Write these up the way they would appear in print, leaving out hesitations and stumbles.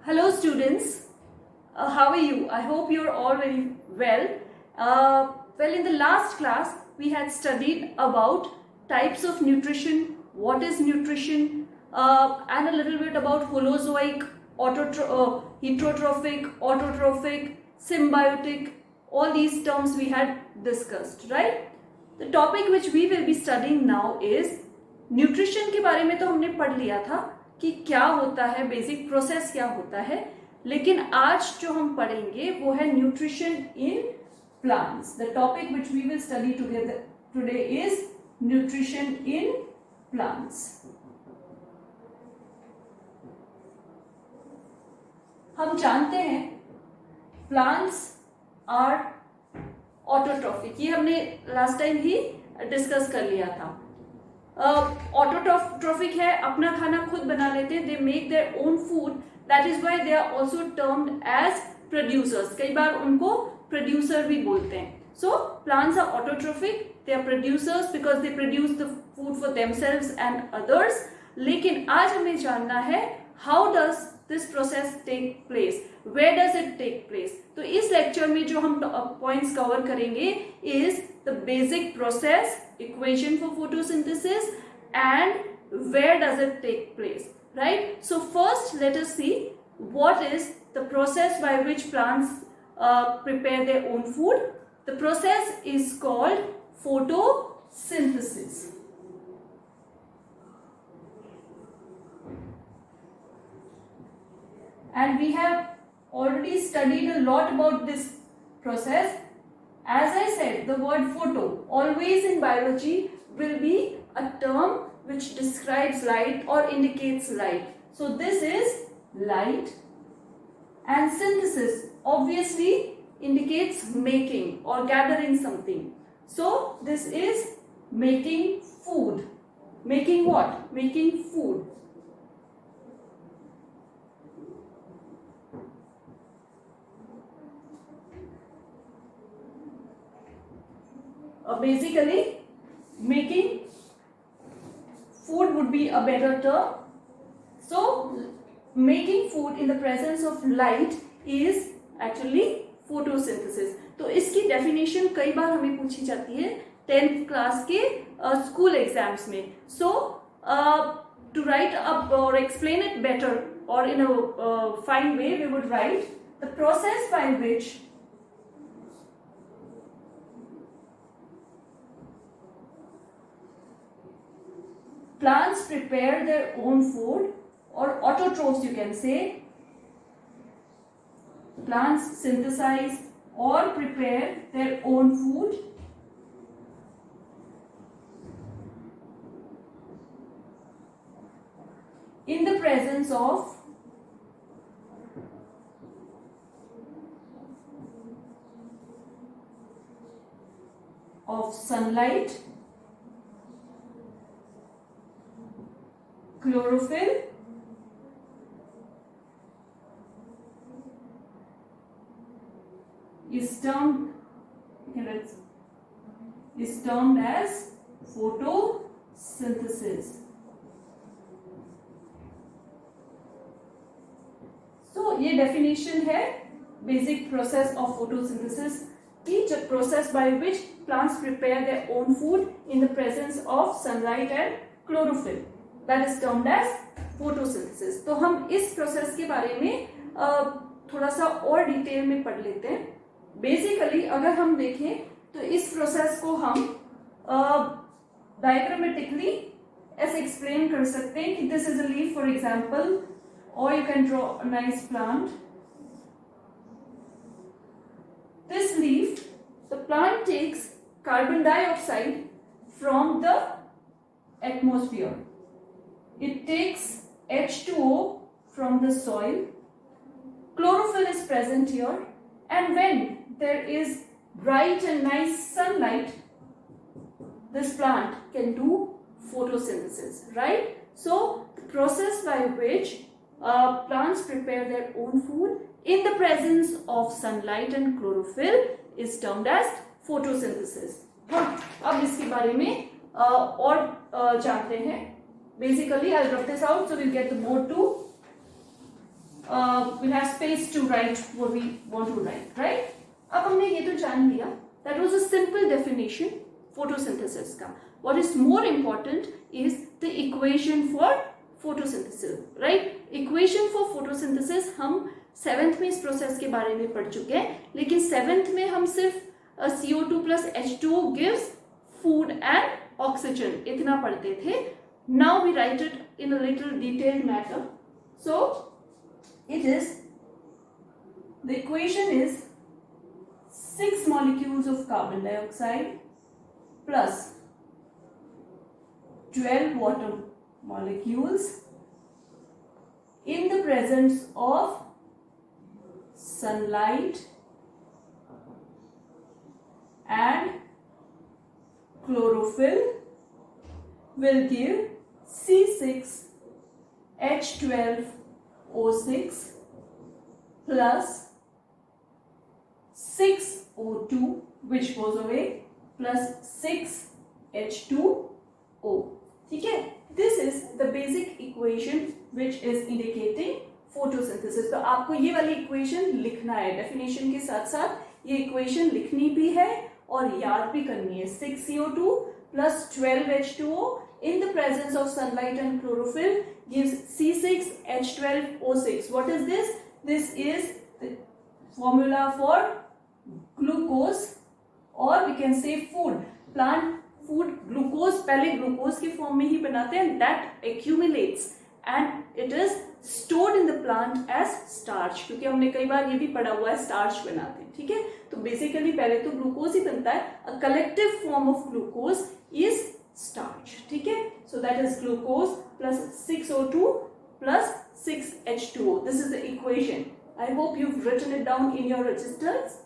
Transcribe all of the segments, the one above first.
Hello students, how are you? I hope you're all very well. Well, in the last class we had studied about types of nutrition, what is nutrition, and a little bit about holozoic, heterotrophic, autotrophic, symbiotic, all these terms we had discussed, right? The topic which we will be studying now is nutrition के बारे में तो हमने पढ़ लिया था कि क्या होता है, बेसिक प्रोसेस क्या होता है, लेकिन आज जो हम पढ़ेंगे वो है nutrition in plants. The topic which we will study together today is nutrition in plants. हम जानते हैं प्लांट्स आर ऑटोट्रॉफिक, ये हमने लास्ट टाइम ही डिस्कस कर लिया था. ऑटोट्रॉफिक है, अपना खाना खुद बना लेते हैं, they make their own food, that is why they are also termed as producers. कई बार उनको प्रोड्यूसर भी बोलते हैं. So plants are autotrophic, they are producers because they produce the food for themselves and others. लेकिन आज हमें जानना है how does this process take place, where does it take place. तो इस लेक्चर में जो हम पॉइंट्स कवर करेंगे is the basic process, equation for photosynthesis, and where does it take place, right? So first let us see what is the process by which plants prepare their own food. The process is called photosynthesis. And we have already studied a lot about this process. As I said, the word photo always in biology will be a term which describes light or indicates light. So this is light, and synthesis obviously indicates making or gathering something. So this is making food. Making what? Making food. Basically, making food would be a better term. So, making food in the presence of light is actually photosynthesis. तो इसकी definition कई बार हमें पूछी जाती है 10th class के school exams में. So, to write up or explain it better or in a fine way, we would write the process by which plants prepare their own food, or autotrophs you can say. Plants synthesize or prepare their own food in the presence of sunlight, chlorophyll, is termed as photosynthesis. So ये definition है basic process of photosynthesis, each process by which plants prepare their own food in the presence of sunlight and chlorophyll. That is termed as photosynthesis. तो हम इस process के बारे में थोड़ा सा और डिटेल में पढ़ लेते हैं. बेसिकली अगर हम देखें तो इस प्रोसेस को हम डायग्रामेटिकली ऐसे एक्सप्लेन कर सकते हैं कि this is a leaf for example, और you can draw a nice plant. This leaf, the plant takes carbon dioxide from the atmosphere. It takes H2O from the soil. Chlorophyll is present here, and when there is bright and nice sunlight, this plant can do photosynthesis, right? So the process by which plants prepare their own food in the presence of sunlight and chlorophyll is termed as photosynthesis. अब इसके बारे में और जानते हैं. Basically, I'll rub this out so we'll get the board too. we'll have space to write what we want to write, right? अब हमने ये तो जान लिया, that was a simple definition photosynthesis का. What is more important is the equation for photosynthesis, right? Equation for photosynthesis हम 7th में इस प्रोसेस के बारे में पढ़ चुके हैं, लेकिन 7th में हम सिर्फ CO2 plus H2O gives food and oxygen इतना पढ़ते थे. Now we write it in a little detailed matter. So it is, the equation is 6 molecules of carbon dioxide plus 12 water molecules in the presence of sunlight and chlorophyll will give C6H12O6 plus 6O2 which goes away plus 6H2O. ठीक है, this is the basic equation which is indicating photosynthesis. तो आपको ये वाली equation लिखना है, definition के साथ साथ ये इक्वेशन लिखनी भी है और याद भी करनी है. 6CO2 plus 12H2O in the presence of sunlight and chlorophyll gives C6H12O6. What is this? This is the formula for glucose, or we can say food. Plant food glucose पहले ग्लूकोज के फॉर्म में ही बनाते हैं, that accumulates and it is stored in the plant as starch. क्योंकि हमने कई बार ये भी पढ़ा हुआ है starch बनाते हैं, ठीक है. तो बेसिकली पहले तो ग्लूकोज ही बनता है. A collective form of glucose is starch. ठीक है. So that is glucose plus 6O2 plus 6H2O. This is the equation. I hope you've written it down in your registers.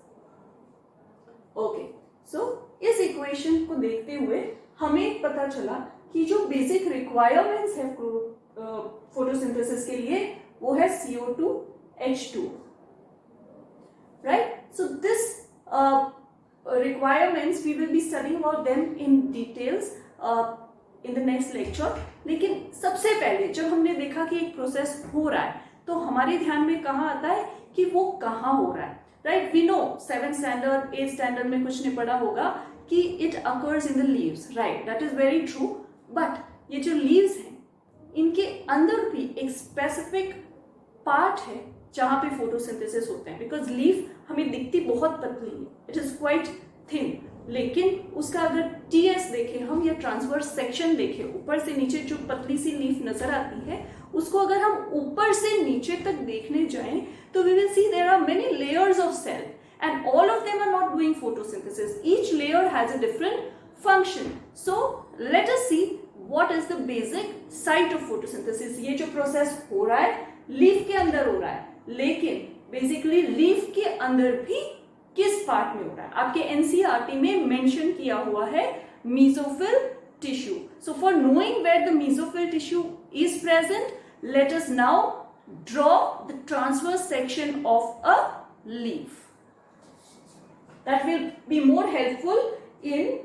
Okay. So इस equation को देखते हुए हमें पता चला कि जो बेसिक रिक्वायरमेंट्स है फोटोसिंथेसिस के लिए वो है CO2 H2, right? So this requirements we will be studying about them in details in the next lecture. लेकिन सबसे पहले जब हमने देखा कि एक प्रोसेस हो रहा है तो हमारे ध्यान में कहाँ आता है कि वो कहाँ हो रहा है, right? We know 7th standard 8th standard में कुछ ने पढ़ा होगा कि it occurs in the leaves, right? That is very true. But ये जो leaves हैं इनके अंदर भी एक स्पेसिफिक पार्ट है जहाँ पे फोटोसिंथेसिस होते हैं. बिकॉज लीफ हमें दिखती बहुत पतली है, इट इज क्वाइट थिन, लेकिन उसका अगर TS देखें हम या ट्रांसवर्स सेक्शन देखें, ऊपर से नीचे जो पतली सी लीफ नजर आती है उसको अगर हम ऊपर से नीचे तक देखने जाएं तो we will see there are many layers of cell and all of them are not doing photosynthesis. Each layer has a different function. So let us see what is the basic site of photosynthesis. ये जो process हो रहा है leaf के अंदर हो रहा है, लेकिन बेसिकली लीफ के अंदर भी किस पार्ट में हो रहा है आपके NCERT में मेंशन किया हुआ है mesophyll tissue. So for knowing where the mesophil tissue is present, let us now draw the transverse section of a leaf. That will be more helpful in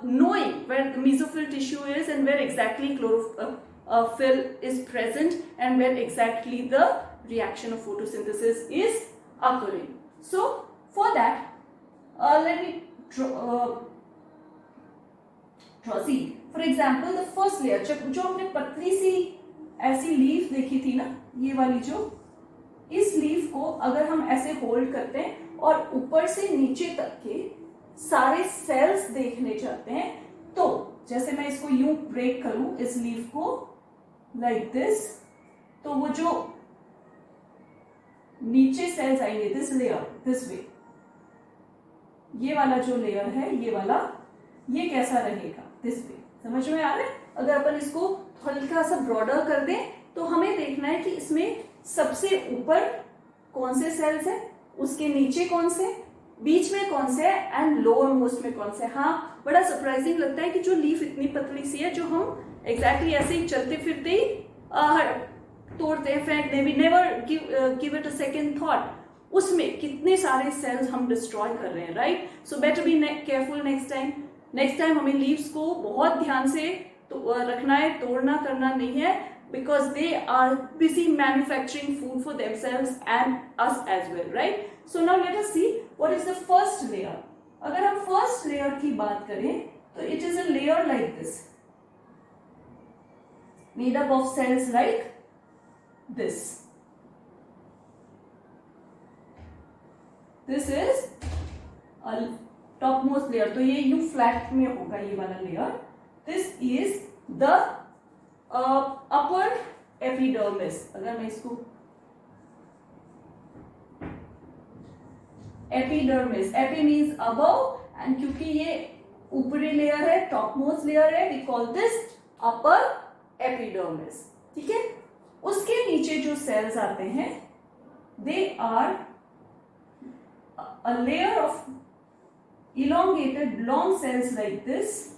knowing where the mesophil tissue is and where exactly chlorophyll is present and where exactly the reaction of photosynthesis is occurring. So for that, let me draw see. For example, the first layer, जो हमने पतली सी ऐसी leaf देखी थी ना, ये वाली जो, इस लीफ को अगर हम ऐसे होल्ड करते हैं और ऊपर से नीचे तक के सारे सेल्स देखने चाहते हैं, तो जैसे मैं इसको यूं ब्रेक करूं इस लीफ को लाइक दिस, तो वो जो नीचे सेल्स आएंगे दिस लेयर दिस वे, ये वाला जो लेयर है ये वाला, ये कैसा रहेगा दिस वे. समझ में आ रहा है? अगर अपन इसको हल्का सा ब्रॉडर कर दें तो हमें देखना है कि इसमें सबसे ऊपर कौन से सेल्स हैं, उसके नीचे कौन से, बीच में कौन से है एंड लोअर मोस्ट में कौन से. हाँ, बड़ा सरप्राइजिंग लगता है कि जो लीफ इतनी पतली सी है जो हम एग्जैक्टली ऐसे ही चलते फिरते ही तोड़ते हैं, फेंक दे, we never give it a second thought, उसमें कितने सारे सेल्स हम डिस्ट्रॉय कर रहे हैं, right? So better be careful next time हमें लीव्स को बहुत ध्यान से तो रखना है, तोड़ना करना नहीं है. because they are busy manufacturing food for themselves and us as well, right? So now let us see what is the first layer. अगर हम first layer की बात करें तो it is a layer like this, made up of cells like this. This is a topmost layer, तो ये U flat में होगा ये वाला layer. This is the upper epidermis. अगर मैं इसको epidermis, epi means above, and क्योंकि ये ऊपरी लेयर है, topmost layer है, we call this upper epidermis. ठीक है? उसके नीचे जो cells आते हैं, they are a layer of elongated long cells like this.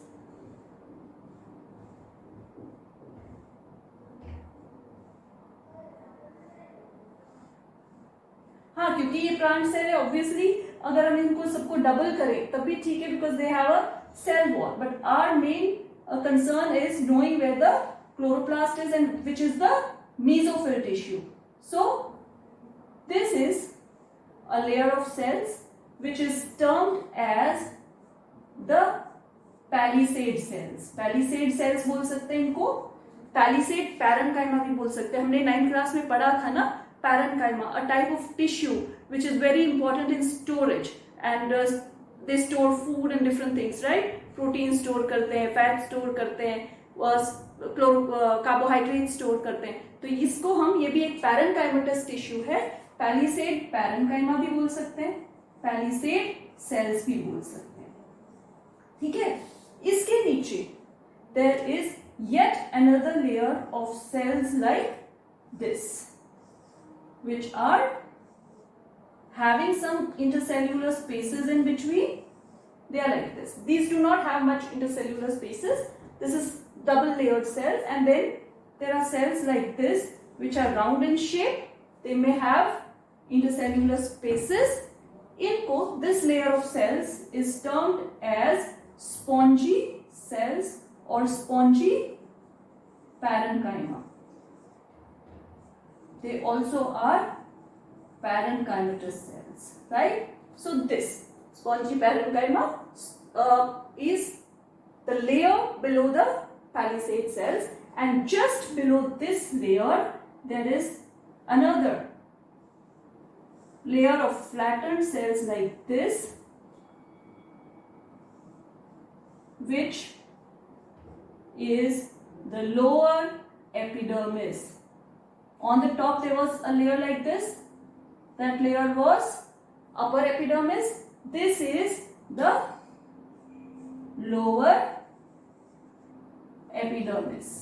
हाँ, क्योंकि ये प्लांट सेल है, ऑब्वियसली अगर हम इनको सबको डबल करें तब भी ठीक है, because they have a cell wall, but our main concern is knowing where the chloroplast is and which is the mesophyll tissue. So this is a layer of cells which is termed as the palisade cells. Palisade cells बोल सकते हैं इनको, palisade parenchyma भी बोल सकते हैं. हमने 9th class में पढ़ा था ना, parenchyma, a type of tissue which is very important in storage, and they store food and different things, right? Protein store करते हैं, fat store करते हैं, carbohydrate store करते हैं. तो इसको हम, ये भी एक parenchymatous tissue है. पैलिसेड पैरेन्काइमा भी बोल सकते हैं, पैलिसेड सेल्स भी बोल सकते हैं. ठीक है? इसके नीचे there is yet another layer of cells like this, which are having some intercellular spaces in between. They are like this. These do not have much intercellular spaces. This is double layered cells, and then there are cells like this which are round in shape. They may have intercellular spaces. इनको, this layer of cells is termed as spongy cells or spongy parenchyma. They also are parenchymatous cells, right? So this spongy parenchyma is the layer below the palisade cells, and just below this layer there is another layer of flattened cells like this, which is the lower epidermis. On the top there was a layer like this, that layer was upper epidermis. This is the lower epidermis.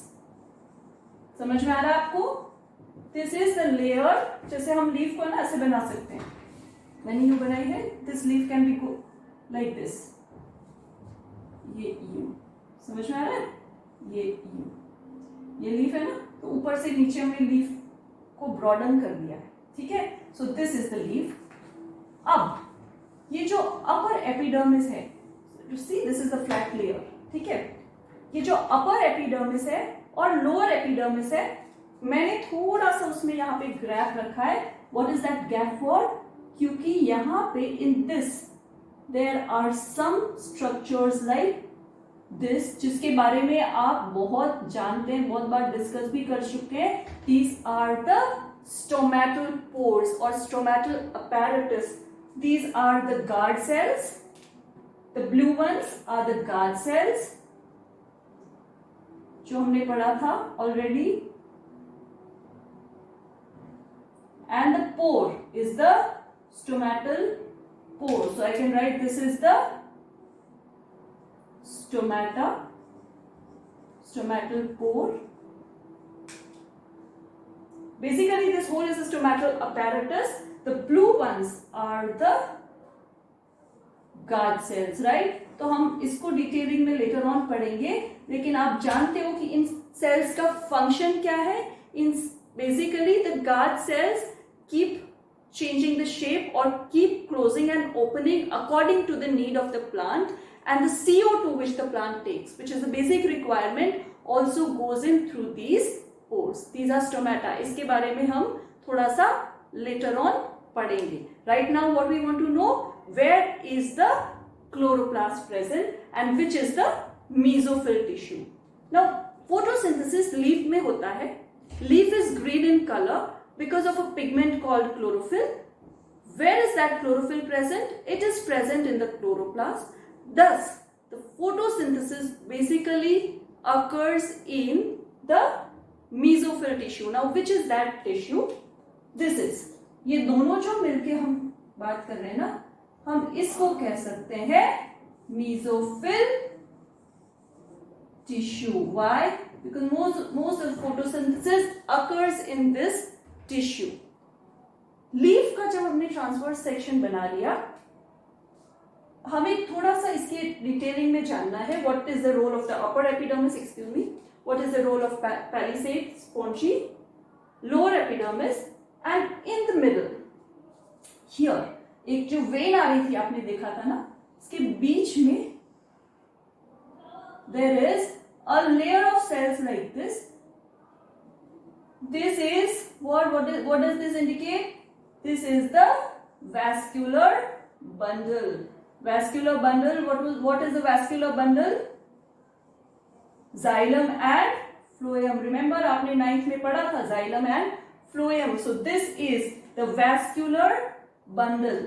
समझ में आ रहा है आपको? This is the layer. जैसे हम leaf को ना ऐसे बना सकते हैं, मैंने यू बनाई है. This leaf can be go like this. ये यू, समझ में आ रहा है? ये यू, ये लीफ है ना, तो ऊपर से नीचे हमने लीफ को ब्रॉडन कर दिया है. ठीक है? So this is the leaf. अब ये जो अपर एपिडर्मिस है, you see this is the flat layer. ठीक है? ये जो अपर एपिडर्मिस है और लोअर एपिडर्मिस है, मैंने थोड़ा सा उसमें यहाँ पे ग्राफ रखा है. What is that gap for? क्योंकि यहाँ पे in this there are some structures like this, जिसके बारे में आप बहुत जानते हैं, बहुत बार डिस्कस भी कर चुके हैं. These are the stomatal pores और stomatal apparatus. These are the guard cells. The blue ones are the guard cells, जो हमने पढ़ा था already. And the pore is the stomatal pore. So I can write this is the stomatal pore. Basically this whole is a stomatal apparatus. The blue ones are the guard cells, right? तो हम इसको detailing में later on पढ़ेंगे, लेकिन आप जानते हो कि इन सेल्स का फंक्शन क्या है. इन basically the guard cells keep changing the shape or keep closing and opening according to the need of the plant, and the CO2 which the plant takes, which is the basic requirement, also goes in through these pores. These are stomata. इसके बारे में हम थोड़ा सा later on पढ़ेंगे. Right now what we want to know, where is the chloroplast present and which is the mesophyll tissue. Now photosynthesis leaf में होता है. Leaf is green in color because of a pigment called chlorophyll. Where is that chlorophyll present? It is present in the chloroplast. Thus the photosynthesis basically occurs in the mesophyll tissue. Now which is that tissue? This is, ये दोनों जो मिलके हम बात कर रहे हैं ना, हम इसको कह सकते हैं mesophyll tissue. Why? Because most of photosynthesis occurs in this tissue. Leaf का जब हमने ट्रांसवर्स सेक्शन बना लिया, हमें थोड़ा सा इसके डिटेलिंग में जानना है. What is the role of the upper epidermis, excuse me, what is the role of palisade spongy, lower epidermis, and in the middle here एक जो वेन आ रही थी आपने देखा था ना, इसके बीच में there is a layer of cells like this. This is what does this indicate? This is the vascular bundle. Vascular bundle. What is the vascular bundle? Xylem and phloem. Remember आपने 9th में पढ़ा था xylem and phloem. So this is the vascular bundle.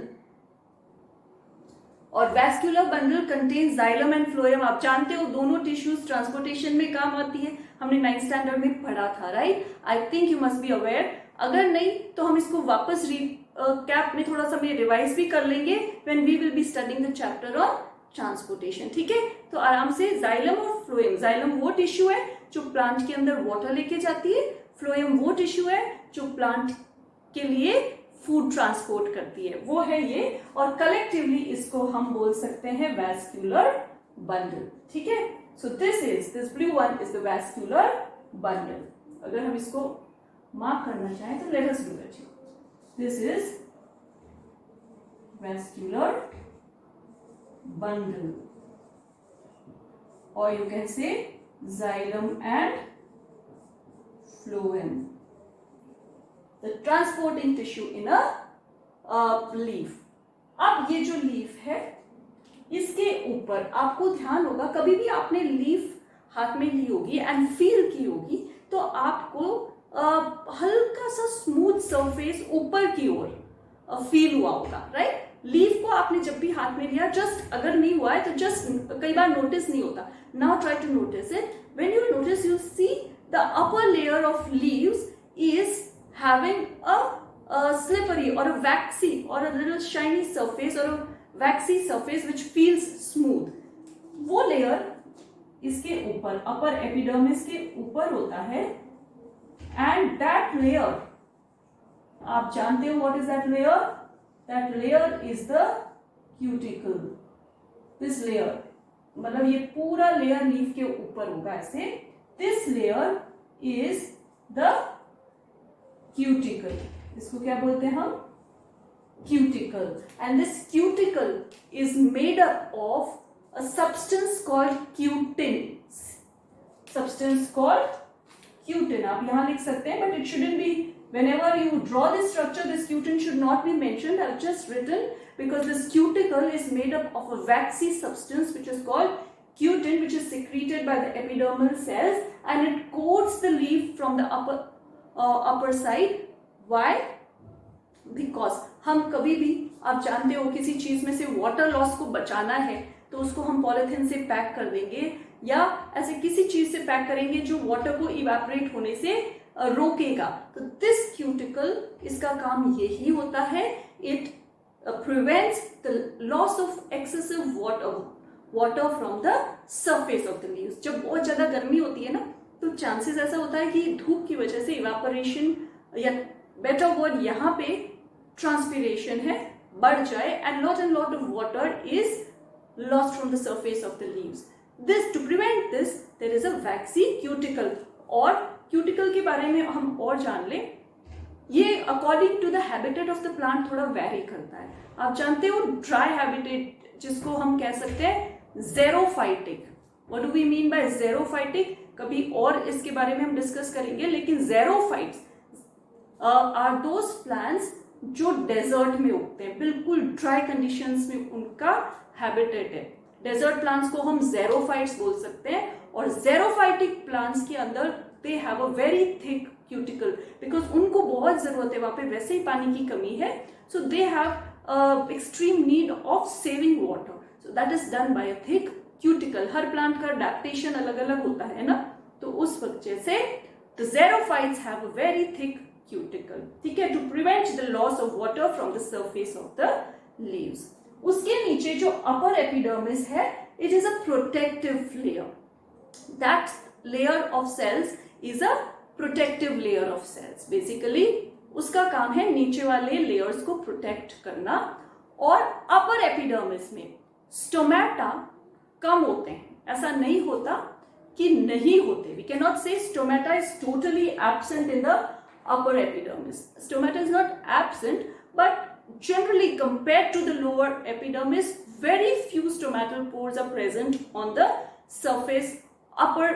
और vascular bundle contains xylem and phloem. आप जानते हो दोनों tissues transportation में काम आती है. हमने 9th स्टैंडर्ड में पढ़ा था, right? I think you must be aware. अगर नहीं तो हम इसको वापस कैप में थोड़ा सा में रिवाइज भी कर लेंगे when we will be studying the chapter on transportation. ठीक है, तो आराम से जाइलम और फ्लोएम. जाइलम वो टिश्यू है जो प्लांट के अंदर वाटर लेके जाती है. फ्लोएम वो टिश्यू है जो प्लांट के लिए फूड ट्रांसपोर्ट करती है. वो है ये, और कलेक्टिवली इसको हम बोल सकते हैं वैस्कुलर बंडल. ठीक है, so this blue one is the vascular bundle. अगर हम इसको मार्क करना चाहें तो let us do that. This is vascular bundle, or you can say xylem and phloem, the transporting tissue in a leaf. अब ये जो लीफ है इसके ऊपर आपको ध्यान होगा, कभी भी आपने लीफ हाथ में ली होगी एंड फील की होगी तो आपको हल्का सा स्मूथ सरफेस ऊपर की ओर फील हुआ होगा, राइट? लीफ को आपने जब भी हाथ में लिया, जस्ट अगर नहीं हुआ है तो जस्ट कई बार नोटिस नहीं होता. Now try to notice it. When you notice you see the upper layer of leaves is having a slippery or a waxy or a little shiny surface or a waxy surface which feels smooth. वो layer इसके ऊपर upper epidermis के ऊपर होता है, and that layer आप जानते हो what is that layer? That layer is the cuticle. This layer, मतलब ये पूरा लेयर लीफ के ऊपर होगा ऐसे. This layer is the cuticle. इसको क्या बोलते हैं हम? Cuticle. And this cuticle is made up of a substance called cutin. Substance called cutin. आप यहाँ लिख सकते हैं, but it shouldn't be. Whenever you draw this structure, this cutin should not be mentioned. I've just written because this cuticle is made up of a waxy substance which is called cutin, which is secreted by the epidermal cells, and it coats the leaf from the upper side. Why? Because हम कभी भी, आप जानते हो, किसी चीज में से वाटर लॉस को बचाना है तो उसको हम पॉलिथीन से पैक कर देंगे या ऐसे किसी चीज से पैक करेंगे जो वाटर को इवेपोरेट होने से रोकेगा. तो दिस क्यूटिकल, इसका काम यही होता है. It prevents the loss of excessive water from the surface of the leaves. जब बहुत ज्यादा गर्मी होती है ना तो चांसेस ऐसा होता है कि धूप की वजह से इवेपोरेशन, या बेटर वर्ड यहाँ पे ट्रांसपिरेशन है, बढ़ जाए, and lot of water is lost from the surface of the leaves. This, to prevent this, there is a waxy cuticle. और क्यूटिकल के बारे में हम और जान लें. ये according to the habitat of the plant थोड़ा वेरी करता है. आप जानते हो ड्राई हैबिटेट जिसको हम कह सकते हैं xerophytic. What do we mean by xerophytic? कभी और इसके बारे में हम डिस्कस करेंगे, लेकिन ज़ेरोफाइट्स आर दोज प्लांट्स जो डेजर्ट में उगते हैं, बिल्कुल ड्राई कंडीशंस में उनका हैबिटेट है। डेजर्ट प्लांट्स को हम ज़ेरोफाइट्स बोल सकते हैं, और ज़ेरोफाइटिक प्लांट्स के अंदर दे have a very thick cuticle, because उनको बहुत जरूरत है, वहां पे वैसे ही पानी की कमी है, so they have extreme need of saving water, so that is done by a thick cuticle. हर प्लांट का अडेप्टेशन अलग अलग होता है ना, तो उस वजह से the xerophytes have a very thick cuticle, ठीक है, to prevent the loss of water from the surface of the leaves. उसके नीचे जो अपर एपिडर्मिस है, it is a protective layer. That layer of cells is a protective layer of cells. Basically उसका काम है नीचे वाले लेयर्स को प्रोटेक्ट करना। और अपर एपिडर्मिस में स्टोमेटा कम होते हैं, ऐसा नहीं होता कि नहीं होते। वी कैन नॉट से stomata is totally absent in the upper epidermis. Stomata is not absent, but generally compared to the lower epidermis, very few stomatal pores are present on the surface, upper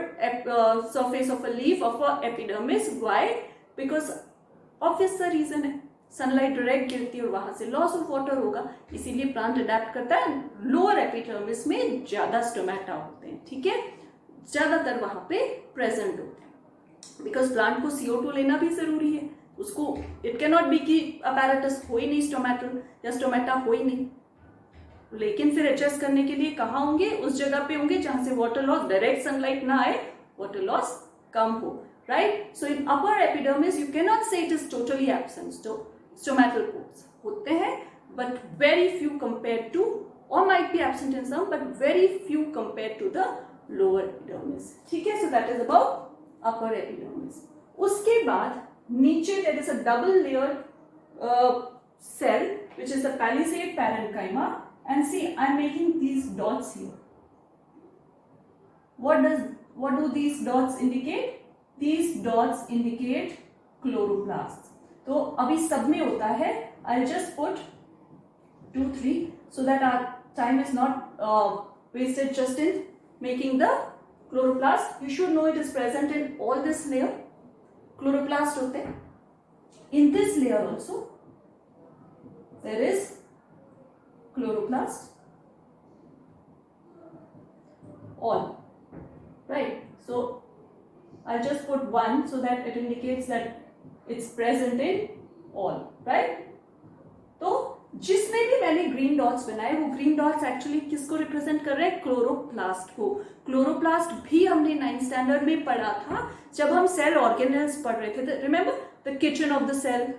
surface of a leaf of a epidermis. Why? Because obvious सा reason है, sunlight direct गिरती है और वहां से loss of water होगा, इसीलिए plant adapt करता है। लोअर एपिडर्मिस में ज्यादा स्टोमेटा होते हैं, ठीक है, ज्यादातर वहां पे प्रेजेंट होते हैं, बिकॉज प्लांट को CO2 लेना भी जरूरी है। उसको इट कैन नॉट बी कि अपैरेटस हो ही नहीं स्टोमेटल या स्टोमेटा हो ही नहीं, लेकिन फिर एडजस्ट करने के लिए कहाँ होंगे? उस जगह पे होंगे जहां से वाटर लॉस, डायरेक्ट सनलाइट ना आए, वाटर लॉस कम हो, right? So in upper epidermis you can not say it is totally absent. Stomatal pores होते हैं, but very few compare to, और might be absent in some, but very few compare to the lower epidermis, ठीक है। So that is about upper epidermis. उसके बाद नीचे there is a double layer cell which is the palisade parenchyma, and see I'm making these dots here. What do these dots indicate? These dots indicate chloroplasts. तो अभी सब में होता है, I'll just put 2, 3 so that our time is not wasted just in making the chloroplast. You should know it is present in all this layer. Chloroplast होते हैं. In this layer also there is chloroplast. All, right? So I'll just put 1 so that it indicates that it's present in all, right? तो जिसमें भी मैंने green dots बनाए, वो green dots actually किसको represent कर रहे हैं? क्लोरोप्लास्ट को। क्लोरोप्लास्ट भी हमने 9th स्टैंडर्ड में पढ़ा था जब हम सेल ऑर्गेनेल्स पढ़ रहे थे, remember the kitchen of the cell.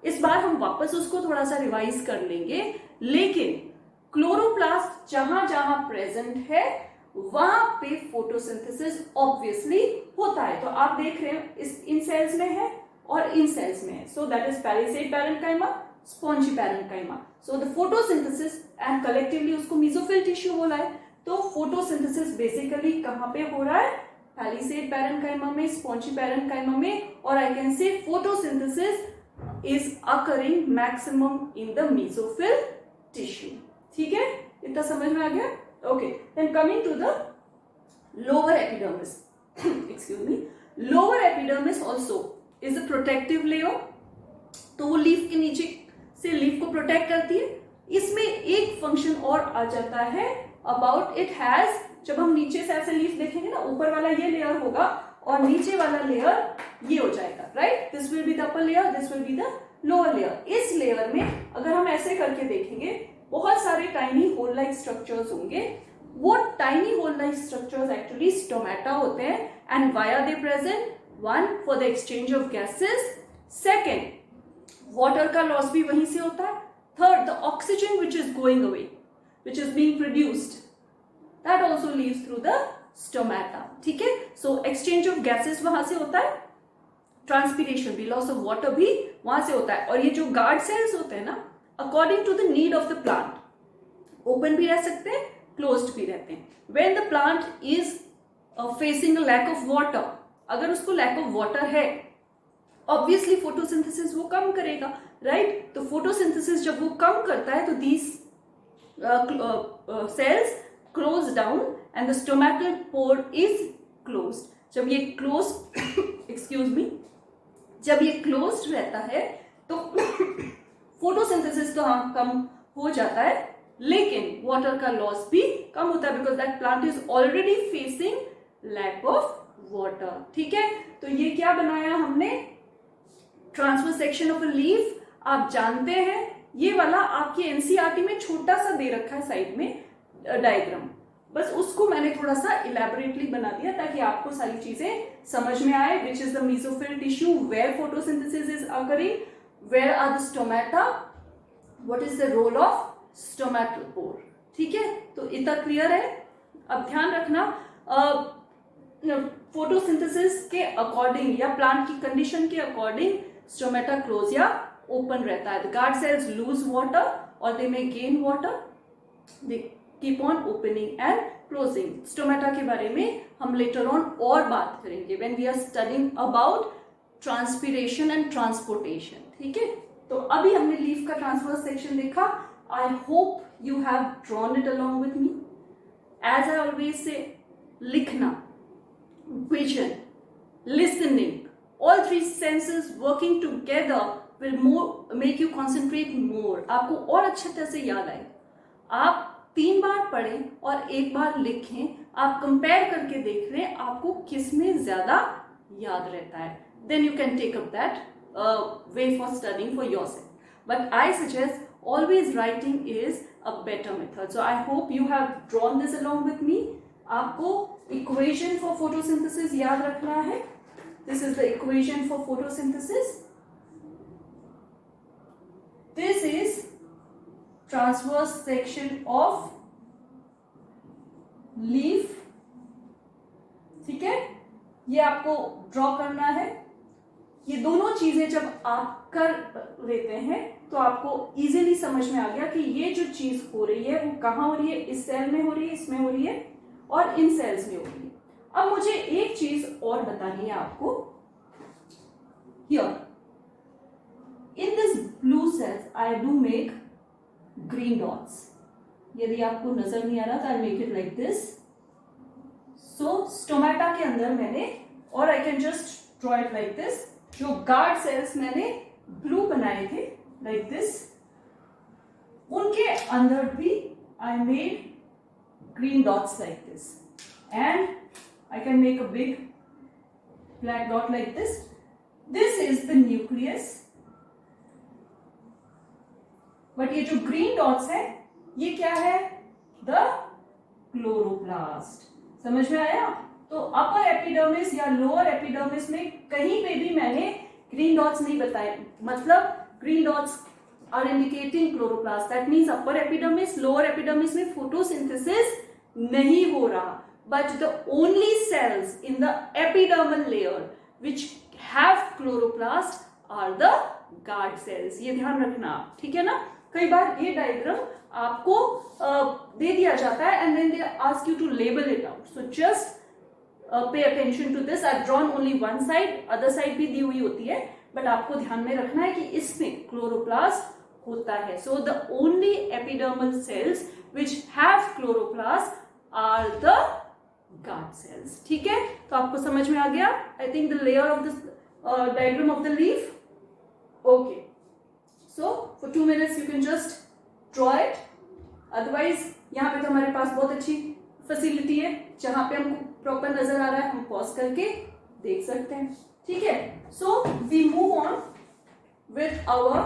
इस बार हम वापस उसको थोड़ा सा रिवाइज कर लेंगे, लेकिन क्लोरोप्लास्ट जहां जहां प्रेजेंट है वहां पे फोटोसिंथेसिस ऑब्वियसली होता है। तो आप देख रहे हैं इस इन सेल्स में है और इन सेल्स में है, so that is palisade parenchyma, spongy parenchyma. So the photosynthesis, and collectively उसको मेसोफिल टिश्यू बोला है। तो फोटोसिंथेसिस बेसिकली कहां पे हो रहा है? पैलिसेड पैरेन्काइमा में, स्पॉन्जी पैरेन्काइमा में, और I can say photosynthesis is occurring maximum in the mesophyll tissue, ठीक है, इतना समझ में आ गया? Okay, then coming to the lower epidermis, excuse me, lower epidermis also is a protective layer. तो वो लीफ के नीचे से लीफ को प्रोटेक्ट करती है। इसमें एक फंक्शन और आ जाता है अबाउट इट हैज, जब हम नीचे से ऐसे लीफ देखेंगे ना, ऊपर वाला ये लेयर होगा और नीचे वाला लेयर ये हो जाएगा, right? This will be the upper layer, this will be the lower layer. इस लेयर में अगर हम ऐसे करके देखेंगे, बहुत सारे टाइनी होल लाइक स्ट्रक्चर्स होंगे। वो tiny hole like structures actually stomata होते हैं, and why are they present? 1 for the exchange of gases, 2 water का लॉस भी वहीं से होता है, 3 the oxygen which is going away, which is being produced, that also leaves through the stomata, ठीक है। सो एक्सचेंज ऑफ गैसेस वहां से होता है, ट्रांसपीरेशन भी, लॉस ऑफ वाटर भी वहां से होता है। और ये जो गार्ड सेल्स होते हैं ना, according to the need of the plant open भी रह सकते हैं, क्लोज्ड भी रहते हैं। When the plant is facing a lack of water, अगर उसको लैक ऑफ वाटर है, ऑब्वियसली फोटोसिंथेसिस वो कम करेगा, राइट? तो फोटोसिंथेसिस जब वो कम करता है तो these cells close down and the stomatal pore is closed. जब ये क्लोज एक्सक्यूज मी, जब ये क्लोज रहता है तो फोटोसिंथेसिस तो हाँ कम हो जाता है, लेकिन वाटर का लॉस भी कम होता है because that plant is already facing lack of water. ठीक है, तो ये क्या बनाया हमने, transverse section of a leaf. आप जानते हैं ये वाला आपकी एनसीईआरटी में छोटा सा दे रखा है साइड में डायग्राम, बस उसको मैंने थोड़ा सा इलेबोरेटली बना दिया ताकि आपको सारी चीजें समझ में आए। Which is the mesophyll tissue where photosynthesis is occurring, where are the stomata, what is the role of stomata pore. ठीक है, तो इतना क्लियर है। अब ध्यान रखना फोटोसिंथेसिस के अकॉर्डिंग या प्लांट की कंडीशन के अकॉर्डिंग स्टोमेटा क्लोज या ओपन रहता है। The guard cells lose water और they may gain water, they keep on opening and closing. Stomata के बारे में हम लेटर ऑन और बात करेंगे when we are studying about transpiration and transportation. ठीक है, तो अभी हमने लीफ का ट्रांसवर्स सेक्शन देखा। I hope you have drawn it along with me. As I always say, लिखना, vision, listening, all three senses working together will make you concentrate more. आपको और अच्छे तरह से याद आएगा। आप 3 बार पढ़ें और 1 बार लिखें, आप कंपेयर करके देख रहे हैं आपको किस में ज्यादा याद रहता है। Then you can take up that way for studying for yourself. But I suggest always writing is a better method. So I hope you have drawn this along with me. आपको इक्वेशन फॉर फोटोसिंथेसिस याद रखना है। This is the equation for photosynthesis, this is transverse section of leaf. ठीक है, ये आपको draw करना है। ये दोनों चीजें जब आप कर लेते हैं तो आपको इजीली समझ में आ गया कि ये जो चीज हो रही है वो कहां हो रही है, इस सेल में हो रही है, इसमें हो रही है और इन सेल्स में हो रही है। अब मुझे एक चीज और बतानी है आपको। Here in this blue cells I do make green dots. यदि आपको नजर नहीं आ रहा तो I make it like this. So stomata के अंदर मैंने, और I can just draw it like this, जो गार्ड सेल्स मैंने ब्लू बनाए थे लाइक दिस, उनके अंदर भी I made green dots like this, and I can make a big black dot like this. This is the nucleus. But ये जो green dots है ये क्या है, the chloroplast। समझ में आया? तो अपर एपिडर्मिस या लोअर एपिडर्मिस में कहीं पे भी मैंने ग्रीन डॉट्स नहीं बताए, मतलब green dots are indicating chloroplast. That means upper epidermis, lower epidermis में photosynthesis नहीं हो रहा, but the only cells in the epidermal layer which have chloroplast are the guard cells. ये ध्यान रखना, ठीक है ना। कई बार ये डायग्राम आपको दे दिया जाता है and then they ask you to label it out. So just pay attention to this. I've drawn only one side, other side भी दी हुई होती है, but आपको ध्यान में रखना है कि इसमें chloroplast होता है। So the only epidermal cells which have chloroplast are the guard cells. ठीक है, तो आपको समझ में आ गया। I think the layer of this diagram of the leaf. Okay. So for 2 minutes you can just draw it. Otherwise यहाँ पे तो हमारे पास बहुत अच्छी फैसिलिटी है, जहाँ पे हमको प्रॉपर नजर आ रहा है हम पॉज करके देख सकते हैं। ठीक है, so we move on with our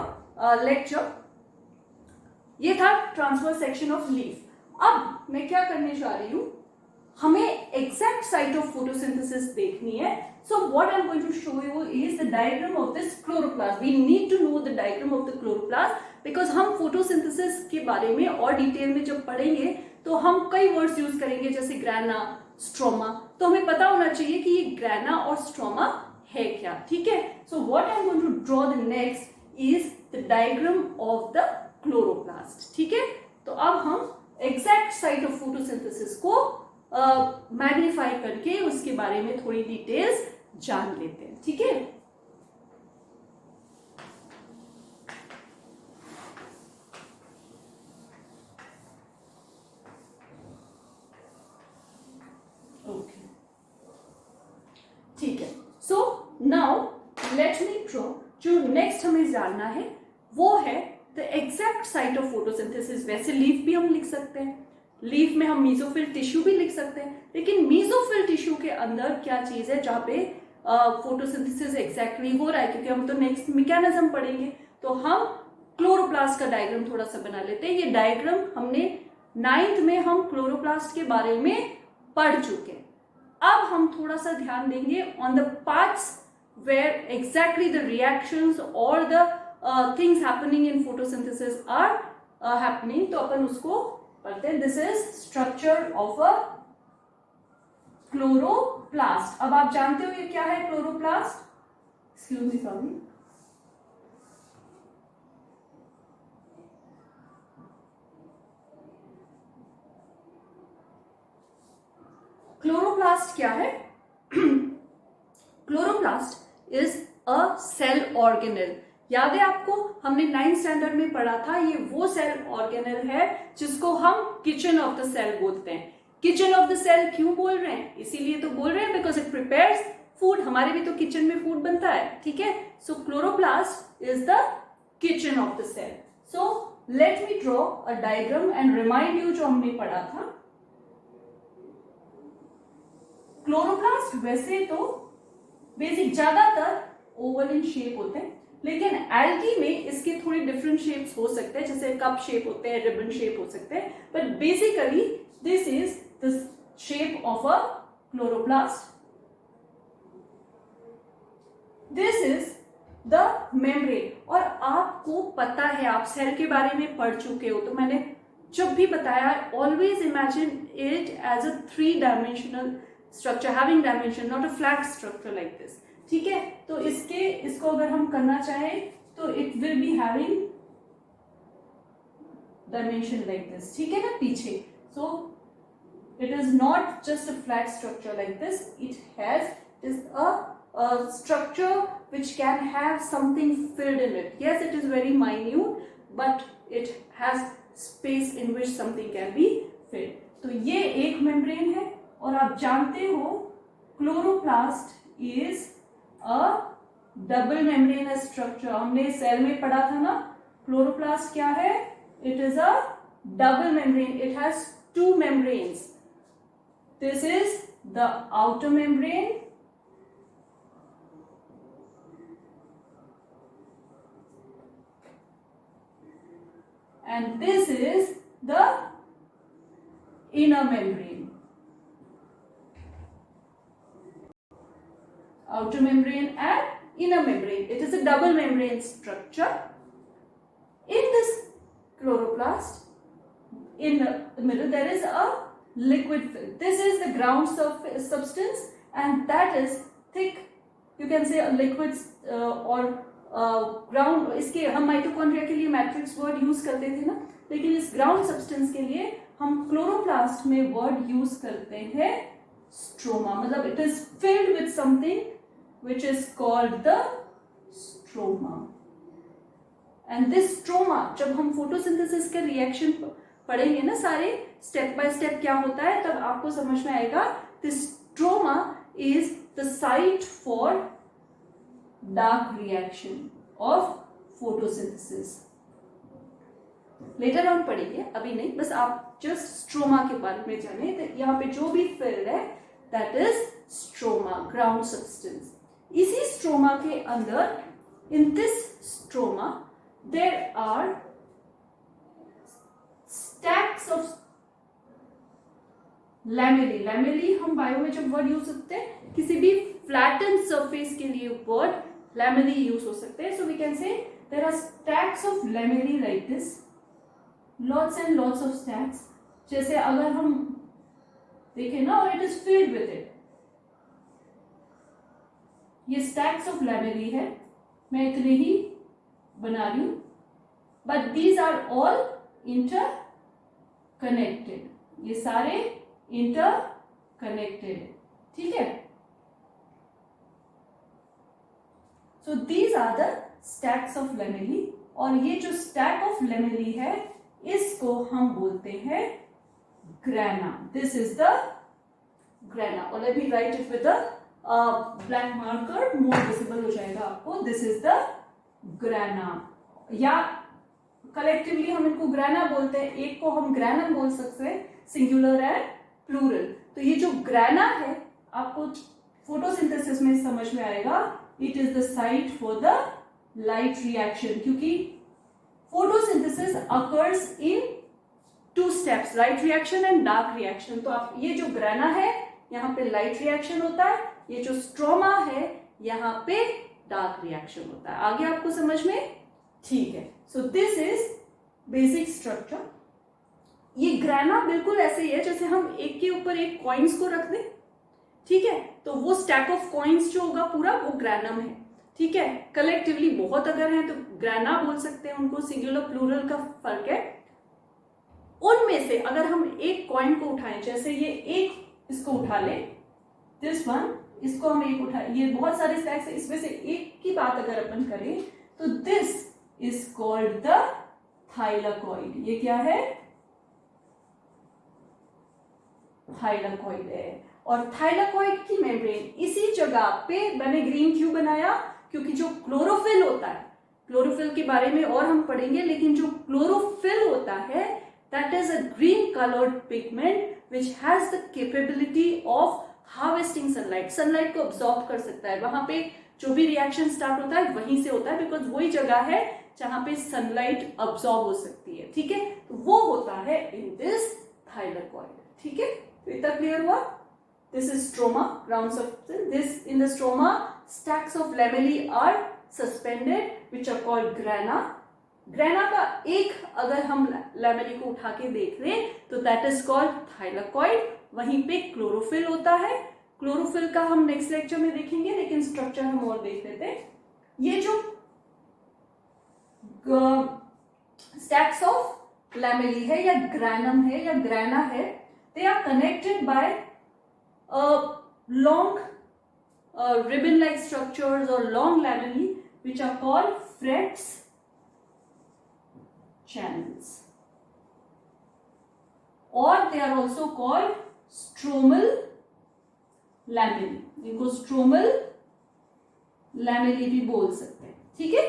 lecture. ये था ट्रांसवर्स सेक्शन ऑफ लीफ। अब मैं क्या करने जा रही हूं, हमें एग्जैक्ट साइट ऑफ फोटोसिंथेसिस देखनी है। So what I am going to show you is the diagram of this chloroplast. We need to know the diagram of the chloroplast because हम फोटोसिंथेसिस के बारे में और डिटेल में जब पढ़ेंगे तो हम कई वर्ड्स यूज करेंगे जैसे ग्रैना, स्ट्रोमा, तो हमें पता होना चाहिए कि ये ग्रैना और स्ट्रोमा है क्या। ठीक है, so what I am going to draw the next is the diagram of the chloroplast. ठीक है, तो अब हम एग्जैक्ट साइट ऑफ फोटोसिंथेसिस को मैग्नीफाई करके उसके बारे में थोड़ी डिटेल्स जान लेते हैं। ठीक है, okay, now let me draw, जो नेक्स्ट हमें जानना है वो है the exact site of photosynthesis. वैसे लीफ भी हम लिख सकते हैं, लीफ में हम मीजोफिल टिश्यू भी लिख सकते हैं, लेकिन मीजोफिल टिश्यू के अंदर क्या चीज है जहाँ पे फोटोसिंथेसिस एग्जैक्टली हो रहा है, क्योंकि हम तो नेक्स्ट मैकेनिज्म पढ़ेंगे। तो हम क्लोरोप्लास्ट का डायग्राम थोड़ा सा बना लेते हैं। ये डायग्राम हमने 9th में हम क्लोरोप्लास्ट के बारे में पढ़ चुके हैं। अब हम थोड़ा सा ध्यान देंगे on the parts where exactly the reactions और the things happening in photosynthesis are happening. तो अपन उसको पढ़ते हैं। This is structure of a chloroplast. अब आप जानते हो ये क्या है chloroplast? Excuse me sorry, chloroplast क्या है? Chloroplast is a cell organelle. याद है आपको, हमने 9th स्टैंडर्ड में पढ़ा था, ये वो सेल ऑर्गेनेल है जिसको हम किचन ऑफ द सेल बोलते हैं। किचन ऑफ द सेल क्यों बोल रहे हैं? इसीलिए तो बोल रहे हैं बिकॉज इट प्रिपेयर्स फूड। हमारे भी तो किचन में फूड बनता है, ठीक है। So chloroplast is the kitchen of the cell. So let me draw a diagram and remind you जो हमने पढ़ा था। क्लोरोप्लास्ट वैसे तो बेसिक ज्यादातर ओवल इन शेप होते हैं, लेकिन एल्गी में इसके थोड़ी डिफरेंट शेप्स हो सकते हैं, जैसे कप शेप होते हैं, रिबन शेप हो सकते हैं, but basically this is the shape of a chloroplast. This is the membrane. और आपको पता है, आप सेल के बारे में पढ़ चुके हो, तो मैंने जब भी बताया always imagine it as a 3-dimensional structure having dimension, not a flat structure like this, ठीक है। तो इसको अगर हम करना चाहें तो it will be having dimension like this, ठीक है ना, पीछे। सो it is not just a flat structure like this, it is a structure which can have something filled in it. Yes, it is very minute, but it has space in which something can be filled. तो ये एक membrane है, और आप जानते हो chloroplast is a double membranous structure. हमने cell में पढ़ा था ना, क्लोरोप्लास्ट क्या है? It is a double membrane. It has 2 membranes. This is the outer membrane and this is the inner membrane. Outer membrane and inner membrane. It is a double membrane structure. In this chloroplast, in the middle, there is a liquid film. This is the ground surface substance, and that is thick. You can say a liquid or ground. इसके हम mitochondria के लिए matrix word use करते थे ना, लेकिन इस ground substance के लिए हम क्लोरोप्लास्ट में वर्ड यूज करते हैं स्ट्रोमा। मतलब it is filled with something which is called the stroma. And this stroma, जब हम फोटोसिंथेसिस के रिएक्शन पढ़ेंगे ना सारे स्टेप बाय स्टेप क्या होता है, तब आपको समझ में आएगा। This stroma is the site for dark reaction of photosynthesis. Later on पढ़ेंगे, अभी नहीं, बस आप जस्ट स्ट्रोमा के बारे में जाने। तो यहाँ पे जो भी फिल्ड है that is stroma, ground substance. इसी स्ट्रोमा के अंदर, in this stroma there are stacks of lamellae. Lamellae हम बायो में जब वर्ड यूज करते हैं, किसी भी फ्लैटन सरफेस के लिए वर्ड लैमेली यूज हो सकते हैं। So we can say there are stacks of lamellae like this, lots and lots of stacks. जैसे अगर हम देखें ना, और it is filled with it, ये स्टैक्स ऑफ लैमेली है, मैं इतने ही बना रही हूं, but these are all interconnected. ये सारे इंटर कनेक्टेड, ठीक है। So these are the stacks of lamellae, और ये जो स्टैक ऑफ लैमेली है इसको हम बोलते हैं grana. This is the grana, और let me write it with the black marker more visible हो जाएगा आपको. दिस इज द ग्रेना, या कलेक्टिवली हम इनको ग्रेना बोलते हैं. एक को हम ग्रेनम बोल सकते हैं, सिंगुलर एंड प्लूरल. तो ये जो ग्रेना है आपको फोटोसिंथेसिस में समझ में आएगा. It is the site for the light reaction, क्योंकि photosynthesis occurs in 2 steps, light reaction and dark reaction. तो आप ये जो ग्रेना है यहाँ पे लाइट रिएक्शन होता है, ये जो स्ट्रोमा है यहाँ पे डार्क रिएक्शन होता है. आगे आपको समझ में? ठीक है. So this is basic structure. ये ग्रेना बिल्कुल ऐसे ही है जैसे हम एक के ऊपर एक कॉइन्स को रख दें. ठीक है, तो वो स्टैक ऑफ कॉइन्स जो होगा पूरा वो ग्रेनम है. ठीक है, कलेक्टिवली बहुत अगर है तो ग्रेना बोल सकते हैं उनको. सिंगुलर प्लूरल का फर्क है. उनमें से अगर हम एक कॉइन को उठाएं, जैसे ये एक इसको उठा ले, दिस वन, इसको हम एक उठा, ये बहुत सारे स्टैक्स है, इसमें से एक की बात अगर अपन करें तो this is called the thylakoid. ये क्या है? थाइलाकॉइड है. और थाइलाकॉइड की मेम्ब्रेन इसी जगह पे मैंने ग्रीन क्यों बनाया? क्योंकि जो क्लोरोफिल होता है, क्लोरोफिल के बारे में और हम पढ़ेंगे, लेकिन जो क्लोरोफिल होता है that is a green coloured pigment which has the capability of harvesting sunlight. Sunlight को अब्सॉर्ब कर सकता है. वहां पे जो भी रिएक्शन स्टार्ट होता है वहीं से होता है, बिकॉज वही जगह है जहां पे सनलाइट अब्सॉर्ब हो सकती है. ठीक है, तो वो होता है इन दिस थाइलाकॉइड. ठीक है, तो इतना क्लियर हुआ? This is stroma, grounds of this. In the stroma stacks of lamellae are suspended which are called grana. Grana का एक अगर हम लैमेली को उठा के देख रहे तो दैट इज कॉल्ड थाइलाकॉइड. वहीं पे क्लोरोफिल होता है. क्लोरोफिल का हम नेक्स्ट लेक्चर में देखेंगे, लेकिन स्ट्रक्चर हम और देख लेते हैं. ये जो स्टैक्स ऑफ लैमेली है या ग्रैनम है या ग्रेना है, they are connected by long ribbon like structures or long lamellae which are called Fred's channels, or they are also called stromal lamellae. इनको stromal lamellae भी बोल सकते हैं. ठीक है,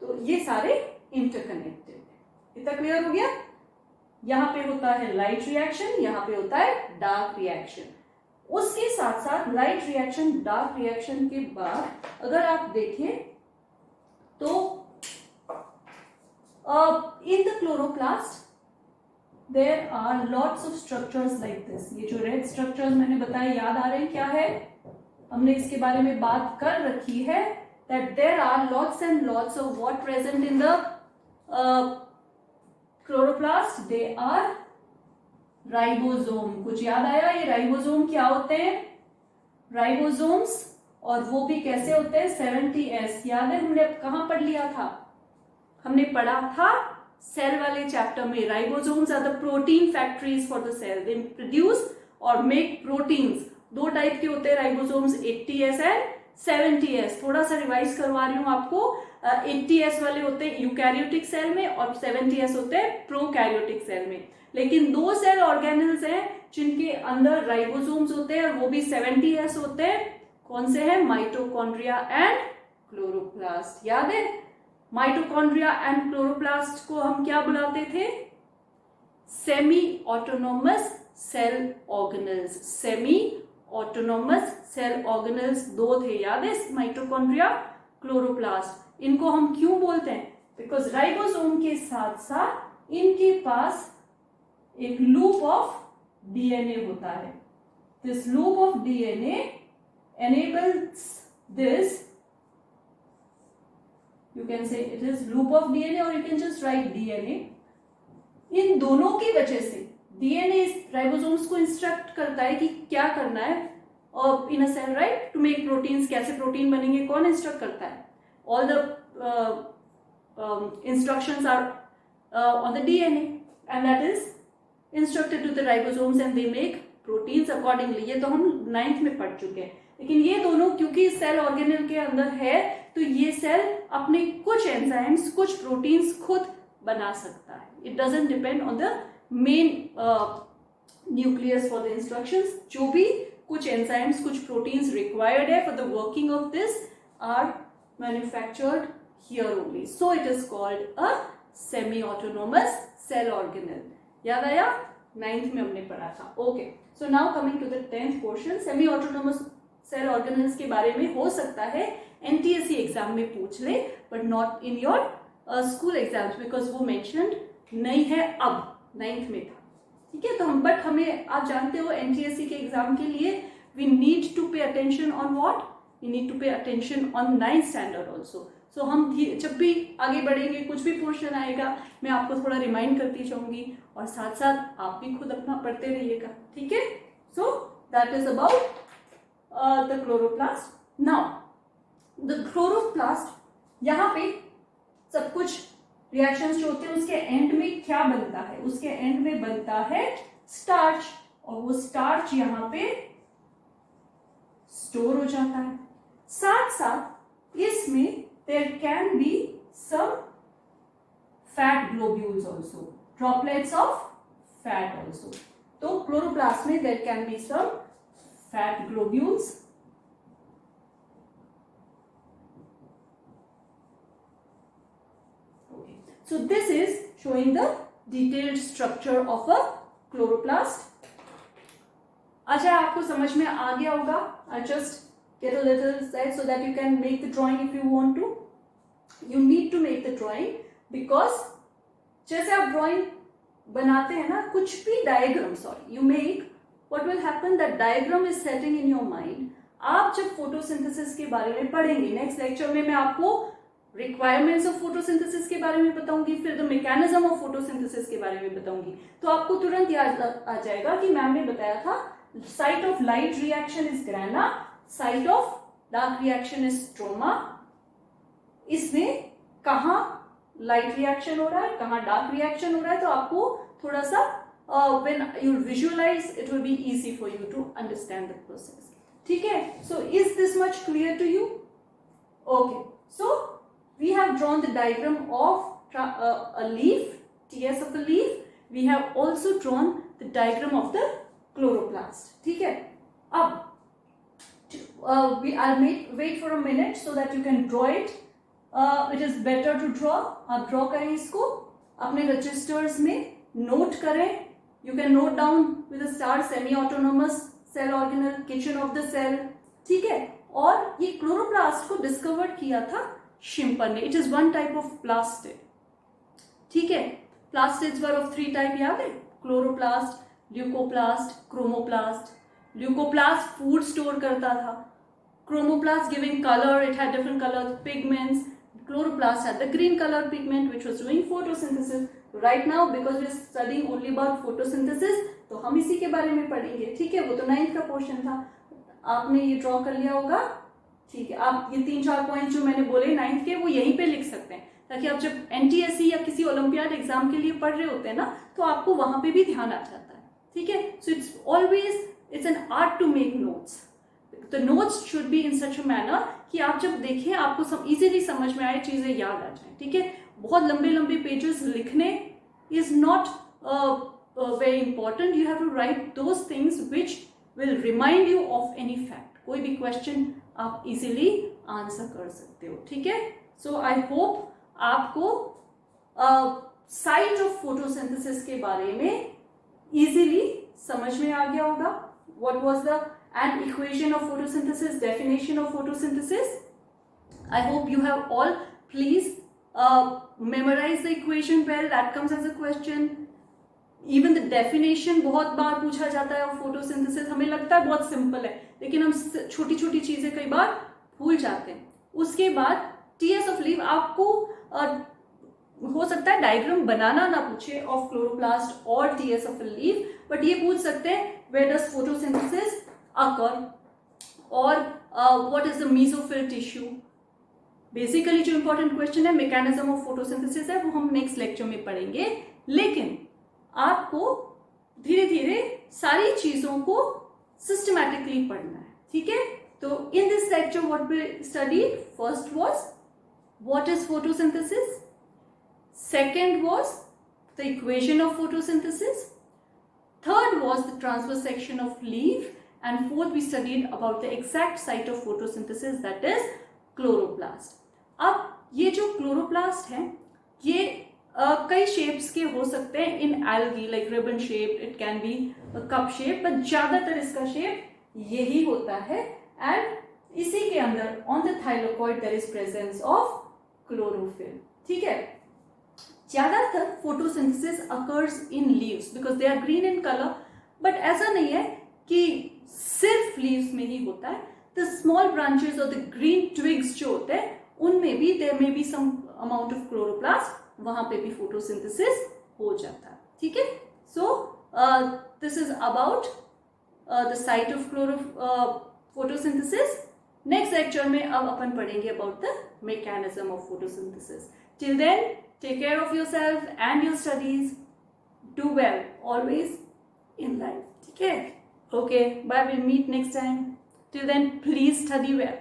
तो ये सारे इंटरकनेक्टेड है. इतना क्लियर हो गया? यहां पे होता है लाइट रिएक्शन, यहां पे होता है डार्क रिएक्शन. उसके साथ साथ लाइट रिएक्शन, डार्क रिएक्शन के बाद अगर आप देखें तो in the chloroplast there are lots of structures like this. ये जो रेड स्ट्रक्चर्स मैंने बताया याद आ रहे हैं क्या है? हमने इसके बारे में बात कर रखी है that there are lots and lots of what present in the chloroplast. They are ribosome. कुछ याद आया? ये राइबोसोम क्या होते हैं? राइबोसोम्स, और वो भी कैसे होते हैं? 70S. याद है हमने कहां पढ़ लिया था? हमने पढ़ा था सेल वाले चैप्टर में. Ribosomes are the protein factories for the cell. They produce और मेक प्रोटीन्स. 2 टाइप के होते हैं राइबोसोम्स, 80S एंड 70S. थोड़ा सा रिवाइज करवा रही हूं आपको. 80S वाले होते हैं यूकैरियोटिक सेल में और 70S होते हैं प्रोकैरियोटिक सेल में. लेकिन 2 सेल ऑर्गेनल्स हैं जिनके अंदर राइबोसोम्स होते हैं और वो भी 70S होते हैं. कौन से हैं? Mitochondria and chloroplast. याद है? माइटोकॉन्ड्रिया एंड क्लोरोप्लास्ट को हम क्या बुलाते थे? Semi autonomous cell organelles. Semi autonomous cell organelles 2 थे. याद है? Mitochondria, chloroplast. इनको हम क्यों बोलते हैं? बिकॉज राइबोसोम के साथ साथ इनके पास एक लूप ऑफ डीएनए होता है. This loop of DNA enables this, you can say it is loop of DNA or you can just write DNA. इन दोनों की वजह से डीएनए राइबोसोम्स को इंस्ट्रक्ट करता है कि क्या करना है in a cell, right? To make proteins. कैसे प्रोटीन बनेंगे कौन इंस्ट्रक्ट करता है? All the instructions are on the DNA and that is instructed to the ribosomes and they make proteins accordingly. ये तो हम 9th में पढ़ चुके हैं. लेकिन ये दोनों क्योंकि सेल ऑर्गेनल के अंदर है तो ये सेल अपने कुछ एंजाइम्स, कुछ प्रोटीन्स खुद बना सकता है. It doesn't depend on the main nucleus for the instructions. जो भी कुछ एंजाइम्स, कुछ प्रोटीन्स रिक्वायर्ड है for the working of this are manufactured here only, so it is called a semi autonomous cell organelle. याद आया? 9th में हमने पढ़ा था। Okay, so now coming to the 10th question. Semi autonomous cell organelles के बारे में हो सकता है एनटीएससी एग्जाम में पूछ ले, but not in your school exams, because वो मेंशन्ड नहीं है, अब 9th में था। ठीक है, तो हम बट हमें, आप जानते हो एनटीएससी के एग्जाम के लिए we need to pay attention on what, we need to pay attention on 9th standard also. So हम जब भी आगे बढ़ेंगे, कुछ भी पोर्शन आएगा, मैं आपको थोड़ा रिमाइंड करती जाऊंगी और साथ साथ आप भी खुद अपना पढ़ते रहिएगा। ठीक है, so that is about the chloroplast. Now the chloroplast, यहाँ पे सब कुछ रिएक्शंस जो होते हैं उसके एंड में क्या बनता है? उसके एंड में बनता है स्टार्च, और वो स्टार्च यहाँ पे स्टोर हो जाता है। साथ साथ इसमें there can be some fat globules also, droplets of fat also. तो क्लोरोप्लास्ट में there can be some fat globules. Okay, so this is showing the detailed structure of a chloroplast. अच्छा, आपको समझ में आ गया होगा? I just get a little side so that you can make the drawing if you want to. You need to make the drawing because जैसे आप drawing बनाते हैं ना, कुछ भी diagram, sorry, you make, what will happen, that diagram is setting in your mind. आप जब photosynthesis के बारे में पढ़ेंगे, next lecture में मैं आपको requirements of photosynthesis के बारे में बताऊंगी, फिर the mechanism of photosynthesis के बारे में बताऊंगी, तो आपको तुरंत याद आ जाएगा कि मैम ने बताया था site of light reaction is grana, site of dark reaction is stroma. इसमें कहाँ लाइट रिएक्शन हो रहा है, कहाँ डार्क रिएक्शन हो रहा है, तो आपको थोड़ा सा when you visualize it will be easy for you to understand the process. ठीक है, so is this much clear to you? Okay, so we have drawn the diagram of a leaf, TS of the leaf. We have also drawn the diagram of the chloroplast. ठीक है, अब I'll wait for a minute so that you can draw it. It is better to draw. आप draw करें इसको, अपने registers में note करें. You can note down with a star semi-autonomous cell organelle, kitchen of the cell. ठीक है, और ये क्लोरोप्लास्ट को डिस्कवर किया था शिम्पर ने. It is one type of plastid. ठीक है, plastids were of 3 type, याद है? Chloroplast, leucoplast, chromoplast. Leucoplast food store करता था. Chromoplast giving color, it had different color pigments. Chloroplast had the green color pigment which was doing photosynthesis. Right now because we are studying only about photosynthesis, तो हम इसी के बारे में पढ़ेंगे. ठीक है, वो तो 9th का पोर्शन था. आपने ये ड्रॉ कर लिया होगा. ठीक है, आप ये 3-4 पॉइंट जो मैंने बोले 9th के, वो यहीं पे लिख सकते हैं, ताकि आप जब एनटीएससी या किसी ओलंपियाड एग्जाम के लिए पढ़ रहे होते हैं ना, तो आपको वहां पे भी ध्यान आ जाता है. ठीक है, so it's always, it's an art to make notes. The notes should be in such a manner कि आप जब देखें आपको सब इजीली समझ में आए, चीजें याद आ जाए. ठीक है, बहुत लंबे लंबे पेजेस लिखने is not very important. You have to write those things which will remind you of any fact. कोई भी क्वेश्चन आप इजीली आंसर कर सकते हो. ठीक है, सो आई होप आपको साइट ऑफ फोटोसिंथेसिस के बारे में इजीली समझ में आ गया होगा. What was the and equation of photosynthesis, definition of photosynthesis? I hope you have all please memorize the equation well. That comes as a question. Even the definition बहुत बार पूछा जाता है of photosynthesis. हमें लगता है बहुत सिंपल है, लेकिन हम छोटी छोटी चीजें कई बार भूल जाते हैं. उसके बाद TS of leaf, आपको हो सकता है डायग्राम बनाना ना पूछे of chloroplast और TS of a leaf, but ये पूछ सकते हैं where does photosynthesis occur or what is the mesophyll tissue. Basically जो इंपॉर्टेंट क्वेश्चन है मैकेनिज्म ऑफ फोटोसिंथेसिस है, वो हम नेक्स्ट लेक्चर में पढ़ेंगे. लेकिन आपको धीरे धीरे सारी चीजों को सिस्टमैटिकली पढ़ना है. ठीक है, तो in this lecture what we studied, first was what is photosynthesis, second was the equation of photosynthesis, third was the transverse section of leaf, and fourth we studied about the exact site of photosynthesis, that is chloroplast. अब ये जो chloroplast है ये कई shapes के हो सकते हैं in algae, like ribbon shape, it can be cup shape, but ज्यादातर इसका शेप यही होता है। एंड इसी के अंदर on the thylakoid there is presence of chlorophyll. ठीक है, ज्यादातर photosynthesis occurs in leaves because they are green in colour, but ऐसा नहीं है कि सिर्फ लीव्स में ही होता है। द स्मॉल ब्रांचेस और द ग्रीन ट्विग्स जो होते हैं उनमें भी there may be some amount of chloroplast, वहां पे भी फोटोसिंथेसिस हो जाता है। ठीक है, so this is about the site of photosynthesis. Next lecture में अब अपन पढ़ेंगे about the mechanism of photosynthesis. Till then take care of yourself and your studies, do well always in life. ठीक है, okay, bye, will meet next time. Till then, please study well.